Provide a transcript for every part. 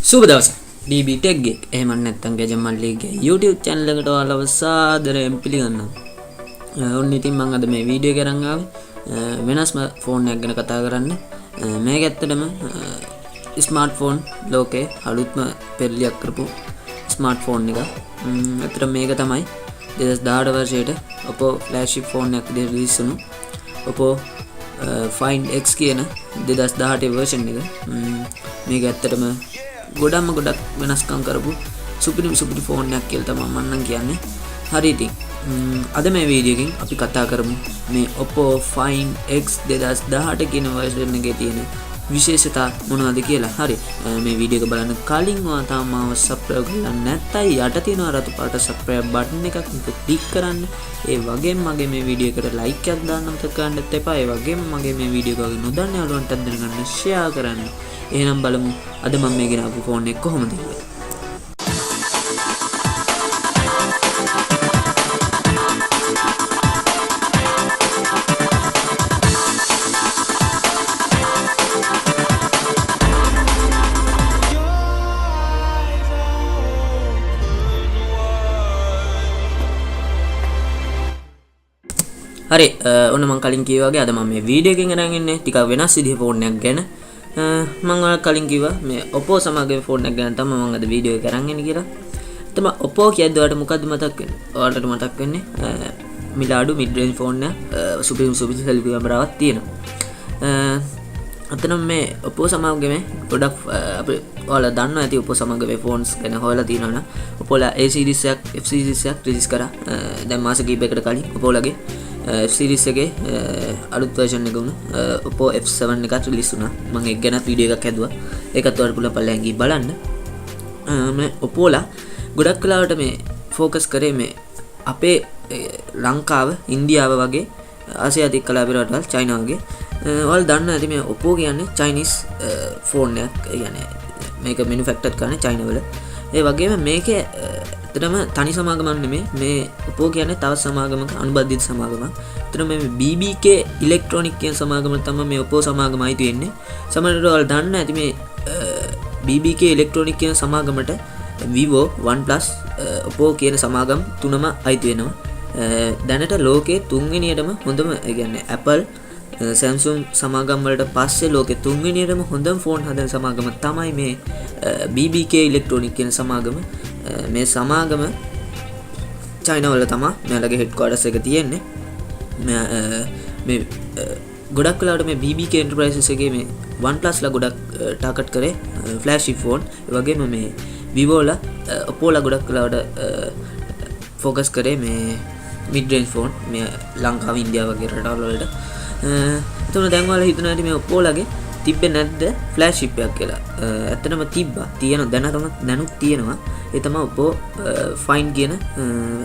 සුබ දවසක් DB Tech Geek එහෙම නැත්නම් ගැජම් මල්ලිගේ YouTube channel එකට ඔයාලව සාදරයෙන් පිළිගන්නවා. ඔන්න ඉතින් මම අද මේ වීඩියෝ එක අරන් ආවේ වෙනස්ම ෆෝන් එකක් ගැන කතා කරන්න. මේක ඇත්තටම ස්මාර්ට්ෆෝන් ලෝකේ අලුත්ම පෙරලියක් කරපු ස්මාර්ට්ෆෝන් එක. ඇත්තටම මේක තමයි 2018 වර්ෂයට Oppo flagship ෆෝන් එකක් විදිහට රිලීස් වුණු Oppo Find X කියන 2018 version එක. මේක ඇත්තටම ගොඩක් වෙනස්කම් කරපු සුපිරි ෆෝන් එකක් කියලා තමයි මම නම් කියන්නේ. හරි ඉතින් අද මේ වීඩියෝ එකෙන් අපි කතා කරමු මේ Oppo Find X 2018 කියන version එකේ තියෙන විශේෂතා මොනවද කියලා. හරි මේ වීඩියෝ එක බලන්න කලින් ඔයා තාම මාව subscribe කරලා නැත්නම් යට තියෙන රතු පාට subscribe button එකක් ක්ලික් කරන්න. ඒ වගේම මගේ මේ වීඩියෝ එකට like එකක් දාන්න මතක කරන්නත් එපා. ඒ වගේම මගේ මේ වීඩියෝ එක නොදන්න යාළුවන්ටත් දැනගන්න share කරන්න. එහෙනම් බලමු අද මම මේ ගෙන ආපු ෆෝන් එක කොහොමද කියලා. හරි ඔන්න මම කලින් කිව්වා වගේ අද මම මේ වීඩියෝ එකෙන් අරන් ඉන්නේ ටිකක් වෙනස් විදිහේ ෆෝන් එකක් ගැන. මම ඔයාලට කලින් කිව්වා මේ Oppo සමාගමේ ෆෝන් එකක් ගැන තමයි මම අද වීඩියෝ එක අරන් ඉන්නේ කියලා. තමයි Oppo කියද්දී ඔයාලට මොකද්ද මතක් වෙන්නේ? ඔයාලට මතක් වෙන්නේ මිලාඩු mid range ෆෝන් එක සුපිරි selfie කැමරාවක් තියෙනවා. අතනම් මේ Oppo සමාගමේ ගොඩක් අපි ඔයාලා දන්නවා ඇති Oppo සමාගමේ ෆෝන්ස් ගැන හොයලා තියෙනවා නම් Oppo ලා A series එකක් F series එකක් රිලීස් කරා. දැන් මාස කිහිපයකට කලින් Oppo ලගේ F series එකේ අලුත් version එක වුණා Oppo F7 එකත් රිලීස් වුණා. මම ඒක ගැනත් වීඩියෝ එකක් හැදුවා. ඒකත් ඔයාලට පුළුවන් පල්ලෙන් ගිහින් බලන්න. මේ Oppo ලා ගොඩක් වෙලාවට මේ ફોකස් කරේ මේ අපේ ලංකාව, ඉන්දියාව වගේ ආසියාතික කලාප රටවල්, චයිනා වගේ. ඔයාලා දන්නවා ඇති මේ Oppo කියන්නේ Chinese ෆෝන් එකක්. ඒ කියන්නේ මේක manufacture කරන්නේ China වල. ඒ වගේම මේකේ ඇත්තටම තනි සමාගමක් නෙමෙයි. මේ Oppo කියන්නේ තවත් සමාගමක අනුබද්ධිත සමාගමක්. ඇත්තටම මේ BBK ඉලෙක්ට්‍රොනික කියන සමාගම තමයි මේ Oppo සමාගම අයිති වෙන්නේ. සමහරවිට ඔයාලා දන්න ඇති මේ BBK ඉලෙක්ට්‍රොනික කියන සමාගමට Vivo, OnePlus, Oppo කියන සමාගම් තුනම අයිති වෙනවා. දැනට ලෝකයේ තුන්වෙනියටම හොඳම ඒ කියන්නේ Apple, Samsung සමාගම් වලට පස්සේ ලෝකයේ තුන්වෙනියටම හොඳම ෆෝන් හදන සමාගම තමයි මේ BBK ඉලෙක්ට්‍රොනික කියන සමාගම. මේ සමාගම චයිනා වල තමයි මෙයාලගේ හෙඩ්ක්වාටර්ස් එක තියෙන්නේ. මේ ගොඩක් වෙලාවට මේ BBK එන්ටර්ප්‍රයිසස් එකේ මේ OnePlus ලා ගොඩක් ටාගට් කරේ ෆ්ලෑග්ෂිප් ෆෝන්. ඒ වගේම මේ Vivo ලා Oppo ලා ගොඩක් වෙලාවට ફોකස් කරේ මේ mid range ෆෝන් මේ ලංකාව, ඉන්දියාව වගේ රටවල් වලට. එතකොට දැන් ඔයාලා හිතනවා ඇති මේ Oppo ලගේ තිබ්බේ නැද්ද ෆ්ලෑග්ෂිප් එකක් කියලා. ඇත්තටම තිබ්බා. තියෙනවා දැනුත් තියෙනවා. ඒ තමයි Oppo Find කියන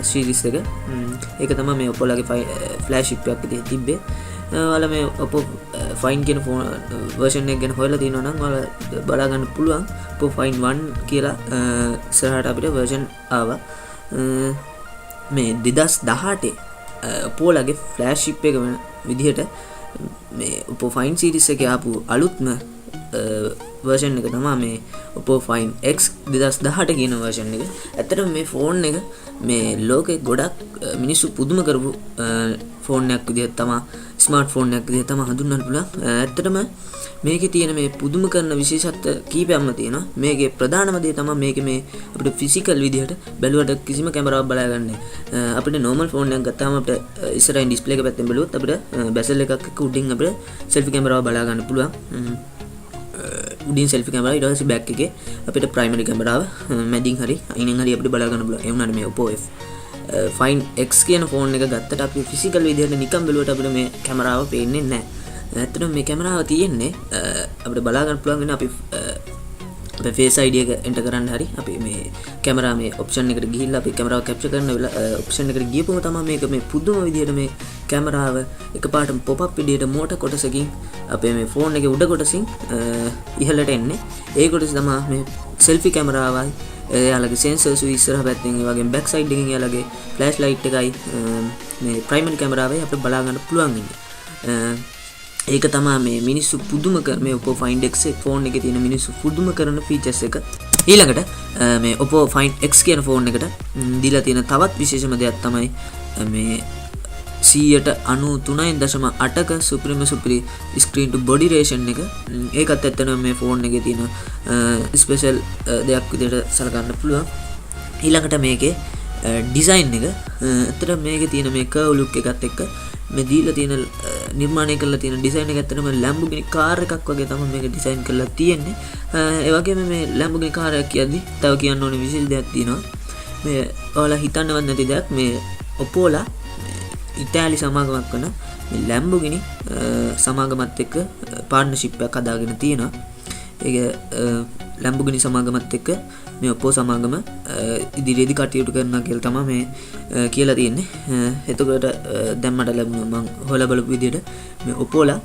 සීරීස් එක. ඒක තමයි මේ Oppo ලගේ ෆ්ලෑග්ෂිප් එකක් විදිහට තිබ්බේ. ඔයාලා මේ Oppo Find කියන ෆෝන් version එක ගැන හොයලා තියෙනවා නම් ඔයාලා බලා ගන්න පුළුවන්. Oppo Find 1 කියලා ඉස්සරහට අපිට version ආවා. මේ 2018 Oppo ලගේ ෆ්ලෑග්ෂිප් එක වෙන විදිහට මේ Oppo Find series එකේ ආපු අලුත්ම version එක තමයි මේ Oppo Find X 2018 කියන version එක. ඇත්තටම මේ ෆෝන් එක මේ ලෝකේ ගොඩක් මිනිස්සු පුදුම කරපු ෆෝන් එකක් විදිහට තමයි ස්මාර්ට් ෆෝන් එකක් විදිහට තමයි හඳුන්වන්න පුළුවන්. ඇත්තටම මේකේ තියෙන මේ පුදුම කරන විශේෂත්ව කීපයක්ම තියෙනවා. මේකේ ප්‍රධානම දේ තමයි මේකේ මේ අපිට ෆිසිකල් විදිහට බැලුවට කිසිම කැමරාවක් බලා ගන්න. අපිට normal ෆෝන් එකක් ගත්තාම අපිට ඉස්සරහින් ඩිස්ප්ලේ එක පැත්තෙන් බැලුවොත් අපිට බැසල් එකක් එක්ක උඩින් අපිට selfie කැමරාව බලා ගන්න පුළුවන්. උඩින් selfie කැමරාව ඊට පස්සේ බෑක් එකේ අපිට primary කැමරාව මැදින් හරි අයිනෙන් හරි අපිට බලා ගන්න පුළුවන්. ඒ වුණාට මේ Oppo Find X කියන ෆෝන් එක ගත්තට අපි ෆිසිකල් විදිහට නිකන් බැලුවට අපිට මේ කැමරාව පේන්නේ නැහැ. ඇත්තටම මේ කැමරාව තියෙන්නේ අපිට බලා ගන්න පුළුවන් වෙන අපි අපේ face ID එක enter කරන්න හරි අපි මේ කැමරා මේ option එකට ගිහිල්ලා අපි කැමරාව capture කරන option එකට ගියපුවම තමයි මේක මේ පුදුම විදිහට මේ කැමරාව එකපාරටම pop up විදිහට මෝටර් කොටසකින් අපේ මේ ෆෝන් එකේ උඩ කොටසින් ඉහළට එන්නේ. ඒ කොටස තමයි මේ selfie කැමරාවයි එයාලගේ sensors ඉස්සරහ පැත්තෙන් ඒ වගේම back side එකකින් එයාලගේ flash light එකයි මේ primary කැමරාවයි අපිට බලා ගන්න පුළුවන් ඉන්නේ. ඒක තමයි මේ මිනිස්සු පුදුම කර මේ Oppo Find X ෆෝන් එකේ තියෙන මිනිස්සු පුදුම කරන ෆීචර්ස් එක. ඊළඟට මේ Oppo Find X කියන ෆෝන් එකට දීලා තියෙන තවත් විශේෂම දෙයක් තමයි මේ 93.8ක supreme screen to body ration එක. ඒකත් ඇත්තටම මේ ෆෝන් එකේ තියෙන ස්පෙෂල් දෙයක් විදිහට සලකන්න පුළුවන්. ඊළඟට මේකේ ඩිසයින් එක ඇත්තටම මේකේ තියෙන මේ curve look එකත් එක්ක මේ දීලා තියෙන නිර්මාණය කරලා තියෙන ඩිසයින් එක ඇත්තටම Lamborghini කාර් එකක් වගේ තමයි මේක ඩිසයින් කරලා තියෙන්නේ. ඒ වගේම මේ Lamborghini කාර් එක කියද්දි තව කියන්න ඕනේ විශේෂ දෙයක් තියෙනවා. මේ ඔයාලා හිතන්නවත් නැති දෙයක් මේ Oppoලා ඉතාලි සමාගමක් වන මේ Lamborghini සමාගමත් එක්ක පාර්ට්නර්ෂිප් එකක් හදාගෙන තියෙනවා. ඒක Lamborghini සමාගමත් එක්ක මේ Oppo සමාගම ඉදිරියේදී කටයුතු කරනවා කියලා තමයි මේ කියලා තියෙන්නේ. එතකොට දැන් මට ලැබුණා මම හොයලා බලපු විදිහට මේ Oppoලා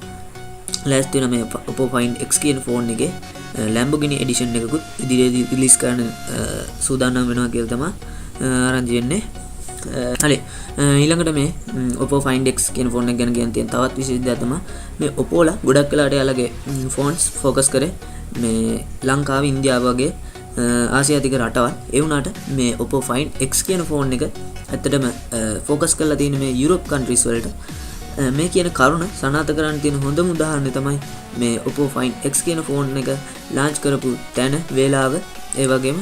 ලෑස්ති වෙන මේ Oppo Find X කියන ෆෝන් එකේ Lamborghini edition එකකුත් ඉදිරියේදී රිලීස් කරන්න සූදානම් වෙනවා කියලා තමයි ආරංචි වෙන්නේ. හරි ඊළඟට මේ Oppo Find X කියන ෆෝන් එක ගැන කියන්න තියෙන තවත් විශේෂ දෙයක් තමයි මේ Oppoලා ගොඩක් වෙලාට යාලගේ ෆෝන්ස් ફોකස් කරේ මේ ලංකාව ඉන්දියාව වගේ ආසියාතික රටවල්. ඒ වුණාට මේ Oppo Find X කියන ෆෝන් එක ඇත්තටම ફોකස් කරලා තියෙන මේ යුරෝප් කන්ට්‍රීස් වලට. මේ කියන කරුණ සනාථ කරන්න තියෙන හොඳම උදාහරණය තමයි මේ Oppo Find X කියන ෆෝන් එක launch කරපු තැන වේලාව ඒ වගේම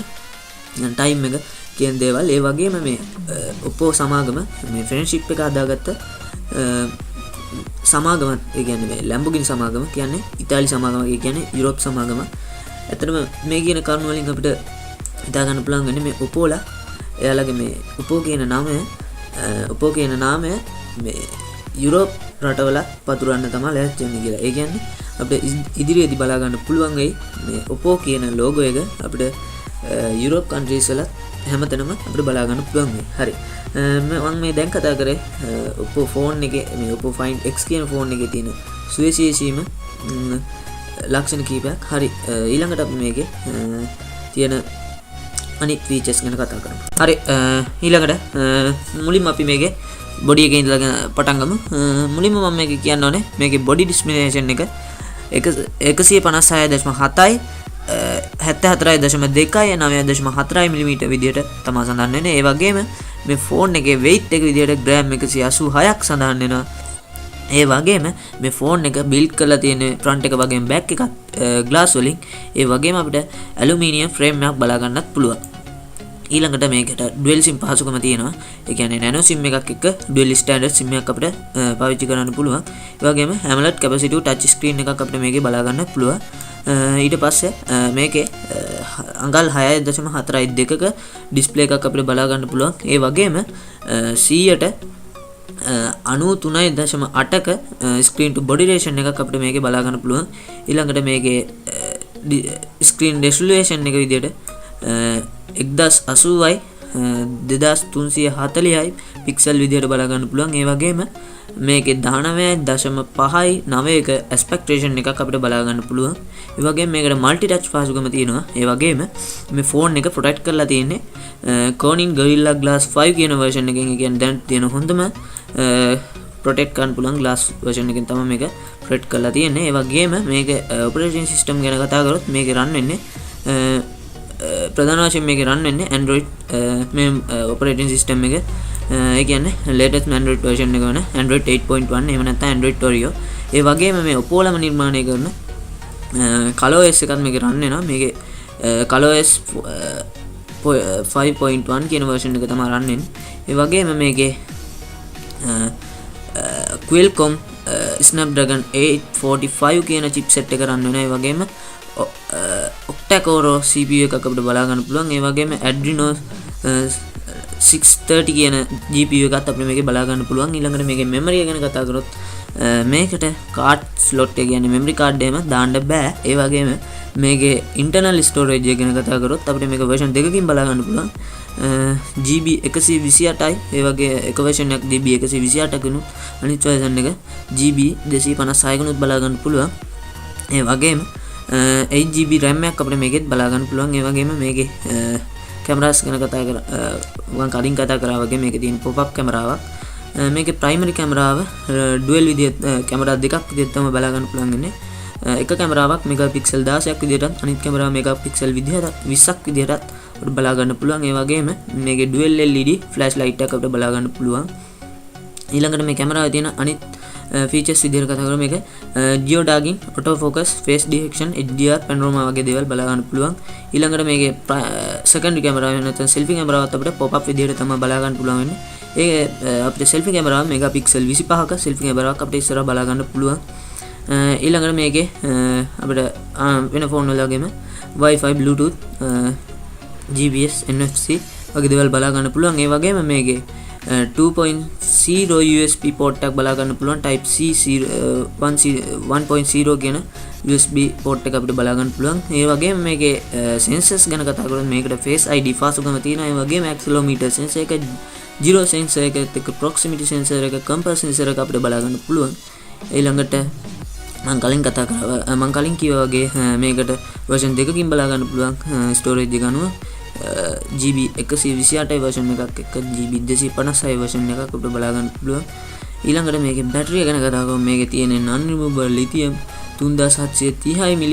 ටයිම් එක කියන දේවල්. ඒ වගේම මේ Oppo සමාගම මේ ෆ්‍රෙන්ඩ්ෂිප් එක හදාගත්ත සමාගමත් ඒ කියන්නේ මේ Lamborghini සමාගම කියන්නේ ඉතාලි සමාගම කියන්නේ යුරෝප් සමාගම. ඇත්තටම මේ කියන කරුණ වලින් අපිට හිතා ගන්න පුළුවන් වෙන්නේ මේ Oppoලා එයාලගේ මේ Oppo කියන නාමය මේ යුරෝප් රටවල පතුරවන්න තමයි ලෑස්ති වෙන්නේ කියලා. ඒ කියන්නේ අපිට ඉදිරියේදී බලා ගන්න පුළුවන් වෙයි මේ Oppo කියන logo එක අපිට යුරෝප් countries වල හැමතැනම අපිට බලා ගන්න පුළුවන් වෙයි. හරි. මම මේ දැන් කතා කරේ Oppo phone එකේ මේ Oppo Find X කියන ෆෝන් එකේ තියෙන සුවිශේෂීම ලක්ෂණ කීපයක්. හරි ඊළඟට අපි මේකේ තියෙන අනිත් ෆීචර්ස් ගැන කතා කරමු. හරි ඊළඟට මුලින්ම අපි මේකේ බොඩි එකේ ඉඳලා පටන් ගමු. මුලින්ම මම මේක කියන්න ඕනේ මේකේ බොඩි ඩිස්ප්ලේෂන් එක 156.7යි 74.2යි 9.4 මිලිමීටර් විදියට තමයි සඳහන් වෙන්නේ. ඒ වගේම මේ ෆෝන් එකේ weight එක විදියට ග්‍රෑම් 186ක් සඳහන් වෙනවා. ඒ වගේම මේ ෆෝන් එක බිල්ඩ් කරලා තියෙන ෆ්‍රන්ට් එක වගේම බෑක් එකත් ග්ලාස් වලින්. ඒ වගේම අපිට ඇලුමිනියම් ෆ්‍රේම් එකක් බලා ගන්නත් පුළුවන්. ඊළඟට මේකට ඩුවල් සිම් පහසුකම තියෙනවා. ඒ කියන්නේ නැනෝ සිම් එකක් එක්ක ඩුවල් ස්ටෑන්ඩඩ් සිම් එකක් අපිට පාවිච්චි කරන්න පුළුවන්. ඒ වගේම AMOLED කැපැසිටිව් ටච් ස්ක්‍රීන් එකක් අපිට මේකේ බලා ගන්න පුළුවන්. ඊට පස්සේ මේකේ අඟල් 6.42ක ඩිස්ප්ලේ එකක් අපිට බලා ගන්න පුළුවන්. ඒ වගේම 100ට 93.8ක screen to body ration එකක් අපිට මේකේ බලා ගන්න පුළුවන්. ඊළඟට මේකේ screen resolution එක විදියට 1080යි 2340යි පික්සල් විදියට බලා ගන්න පුළුවන්. ඒ වගේම මේකේ 19.5යි 9ක aspect ratio එකක් අපිට බලා ගන්න පුළුවන්. ඒ වගේම මේකට multi touch පහසුකම තියෙනවා. ඒ වගේම මේ ෆෝන් එක protect කරලා තියෙන්නේ Corning Gorilla Glass 5 කියන version එකෙන්. ඒ කියන්නේ දැන් තියෙන හොඳම protect කරන්න පුළුවන් glass version එකෙන් තමයි මේක protect කරලා තියෙන්නේ. ඒ වගේම මේක operating system ගැන කතා කරොත් මේක run වෙන්නේ ප්‍රධාන වශයෙන් මේක run වෙන්නේ Android මේ operating system එක. ඒ කියන්නේ latest Android version එක වන Android 8.1 එහෙම නැත්නම් Android Oreo. ඒ වගේම මේ Oppo-ලම නිර්මාණය කරන ColorOS එකත් මේක run වෙනවා. මේකේ ColorOS 5.1 කියන version එක තමයි run වෙන්නේ. ඒ වගේම මේකේ Qualcomm Snapdragon 845 කියන chipset එක run වෙනවා. ඒ වගේම octa-core CPU එකක් අපිට බලා ගන්න පුළුවන්. ඒ වගේම Adreno 630 කියන GPU එකත් අපිට මේකේ බලා ගන්න පුළුවන්. ඊළඟට මේකේ memory එක ගැන කතා කරොත් මේකට card slot එක කියන්නේ memory card එකම දාන්න බෑ. ඒ වගේම මේකේ internal storage එක ගැන කතා කරොත් අපිට මේක version දෙකකින් බලා ගන්න පුළුවන්. GB 128යි ඒ වගේ එක version එකක් GB 128කුණු අනිත් version එක GB 256කුණුත් බලා ගන්න පුළුවන්. ඒ වගේම 8GB RAM එකක් අපිට මේකෙත් බලා ගන්න පුළුවන්. ඒ වගේම මේකේ කැමරාස් ගැන කතා කරා මම කලින් කතා කරා වගේ මේකේ තියෙන pop-up කැමරාවක්. මේකේ primary කැමරාව dual විදියට කැමරා දෙකක් විදියට තමයි බලා ගන්න පුළුවන් ඉන්නේ. එක කැමරාවක් මෙගාපික්සල් 16ක් විදිහටත් අනිත් කැමරාව මෙගාපික්සල් 20ක් විදිහටත් අපිට බලා ගන්න පුළුවන්. ඒ වගේම මේකේ ඩුවල් LED ෆ්ලෑෂ් ලයිට් එකක් අපිට බලා ගන්න පුළුවන්. ඊළඟට මේ කැමරාවේ තියෙන අනිත් ෆීචර්ස් විදිහට කතා කරමු. මේක geo tagging, auto focus, face detection, HDR, panorama වගේ දේවල් බලා ගන්න පුළුවන්. ඊළඟට මේකේ සෙකන්ඩරි කැමරාව නැත්නම් සෙල්ෆි කැමරාවත් අපිට පොප් අප් විදිහට තමයි බලා ගන්න පුළුවන් වෙන්නේ. ඒ අපිට සෙල්ෆි කැමරාව මෙගාපික්සල් 25ක සෙල්ෆි කැමරාවක් අපිට ඉස්සරහ බලා ගන්න පුළුවන්. ඊළඟට මේකේ අපිට වෙන ෆෝන් වල වගේම Wi-Fi, Bluetooth, GPS, NFC වගේ දේවල් බලා ගන්න පුළුවන්. ඒ වගේම මේකේ 2.0 USB port එකක් බලා ගන්න පුළුවන්. Type C 1.0 කියන USB port එක අපිට බලා ගන්න පුළුවන්. ඒ වගේම මේකේ sensors ගැන කතා කරොත් මේකට Face ID ෆාස්ට්කම තියෙනවා. ඒ වගේම accelerometer sensor එක, gyro sensor එක, proximity sensor එක, compass sensor එක අපිට බලා ගන්න පුළුවන්. ඊළඟට මම කලින් කිව්වා වගේ මේකට version 2කින් බලා ගන්න පුළුවන්. storage එක අනුව GB 128 version එකක් එක්ක GB 256 version එකක් අපිට බලා ගන්න පුළුවන්. ඊළඟට මේකේ බැටරිය ගැන කතා කරමු. මේකේ තියෙන non removable lithium 3730 mAh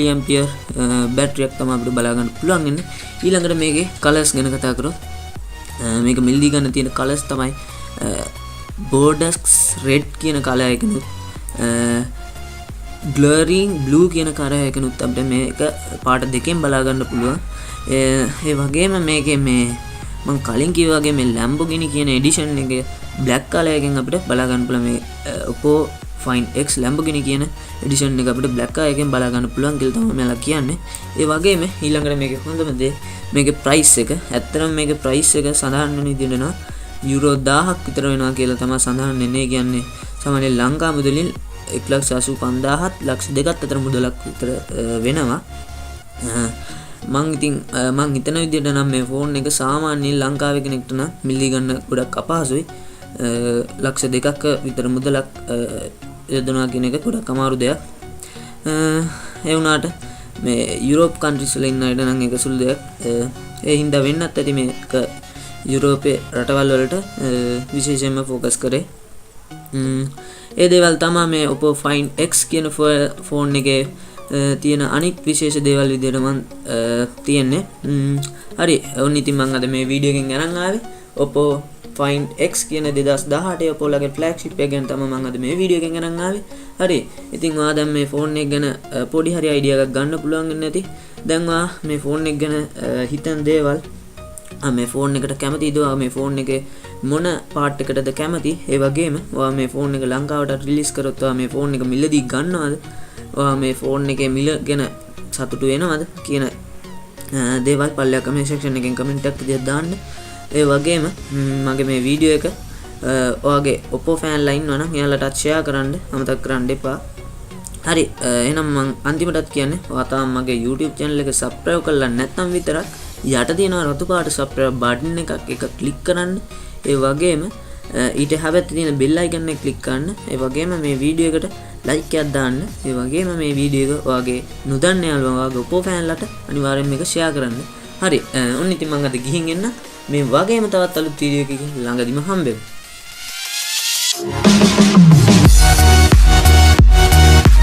බැටරියක් තමයි අපිට බලා ගන්න පුළුවන් ඉන්නේ. ඊළඟට මේකේ colors ගැන කතා කරොත් මේක මිල්දී ගන්න තියෙන colors තමයි Bordeaux red කියන color එකනුත් glowing blue කියන color එකනුත් අපිට මේක පාට දෙකෙන් බලා ගන්න පුළුවන්. ඒ වගේම මේකේ මේ මම කලින් කිව්වා වගේ මේ Lamborghini කියන edition එකේ black color එකෙන් අපිට බලා ගන්න පුළුවන්. මේ Oppo Find X Lamborghini කියන edition එක අපිට black color එකෙන් බලා ගන්න පුළුවන් කියලා තමයි මම කියන්නේ. ඒ වගේම ඊළඟට මේකේ හොඳම දේ මේකේ price එක. ඇත්තටම මේකේ price එක සඳහන් වෙන විදිහට නවා යුරෝ 1000ක් විතර වෙනවා කියලා තමයි සඳහන් වෙන්නේ. කියන්නේ සාමාන්‍ය ලංකා මුදලින් 1,85,000ත් ලක්ෂ 2ක් අතර මුදලක් විතර වෙනවා. මං හිතන විදිහට නම් මේ ෆෝන් එක සාමාන්‍යයෙන් ලංකාවේ කෙනෙක්ට නම් මිලී ගන්න ගොඩක් අපහසුයි. ලක්ෂ 2ක විතර මුදලක් යොදනවා කියන එක ගොඩක් අමාරු දෙයක්. ඒ වුණාට මේ යුරෝප් කන්ට්‍රීස් වල ඉන්න අයට නම් ඒක සුළු දෙයක්. ඒ හින්දා වෙන්නත් ඇති මේක යුරෝපේ රටවල් වලට විශේෂයෙන්ම ફોකස් කරේ. ඒ දේවල් තමයි මේ Oppo Find X කියන ෆෝන් එකේ තියෙන අනිත් විශේෂ දේවල් විදිහට මම තියන්නේ. හරි. ඔන්න ඉතින් මම අද මේ වීඩියෝ එකෙන් අරන් ආවේ Oppo Find X කියන 2018 Oppo ලගේ ෆ්ලැග්ෂිප් එක ගැන තමයි මම අද මේ වීඩියෝ එකෙන් අරන් ආවේ. හරි. ඉතින් ඔයා දැන් මේ ෆෝන් එක ගැන පොඩි හරි අයිඩියා එකක් ගන්න පුළුවන් වෙන්නේ නැති. දැන් ඔයා මේ ෆෝන් එක ගැන හිතන දේවල් මේ ෆෝන් එකට කැමතිද? ඔයා මේ ෆෝන් එකේ මොන පාර්ට් එකටද කැමති? ඒ වගේම ඔයා මේ ෆෝන් එක ලංකාවට රිලීස් කරොත් ඔයා මේ ෆෝන් එක මිලදී ගන්නවද? ඔයා මේ ෆෝන් එකේ මිල ගැන සතුටු වෙනවද කියන දේවල් පල්ලෙහා කමෙන්ට් සෙක්ෂන් එකෙන් කමෙන්ට් එකක් විදිහට දාන්න. ඒ වගේම මගේ මේ වීඩියෝ එක ඔයාගේ Oppo fan ලා ඉන්නවා නම් එයාලටත් share කරන්න අමතක කරන්න එපා. හරි. එහෙනම් මම අන්තිමටත් කියන්නේ ඔයා තාම මගේ YouTube channel එක subscribe කරලා නැත්නම් විතරක් යට තියෙන රතු පාට subscribe button එක click කරන්න. ඒ වගේම ඊට හැබැයි තියෙන bell icon එක click කරන්න. ඒ වගේම මේ වීඩියෝ එකට like එකක් දාන්න. ඒ වගේම මේ වීඩියෝ එක ඔයාගේ නොදන්න යාළුවා ඔයාගේ Oppo fan ලාට අනිවාර්යෙන් මේක share කරන්න. හරි. ඔන්න ඉතින් මම අද ගිහින් එන්න. මේ වගේම තවත් අලුත් වීඩියෝ එකකින් ළඟදිම හම්බෙමු.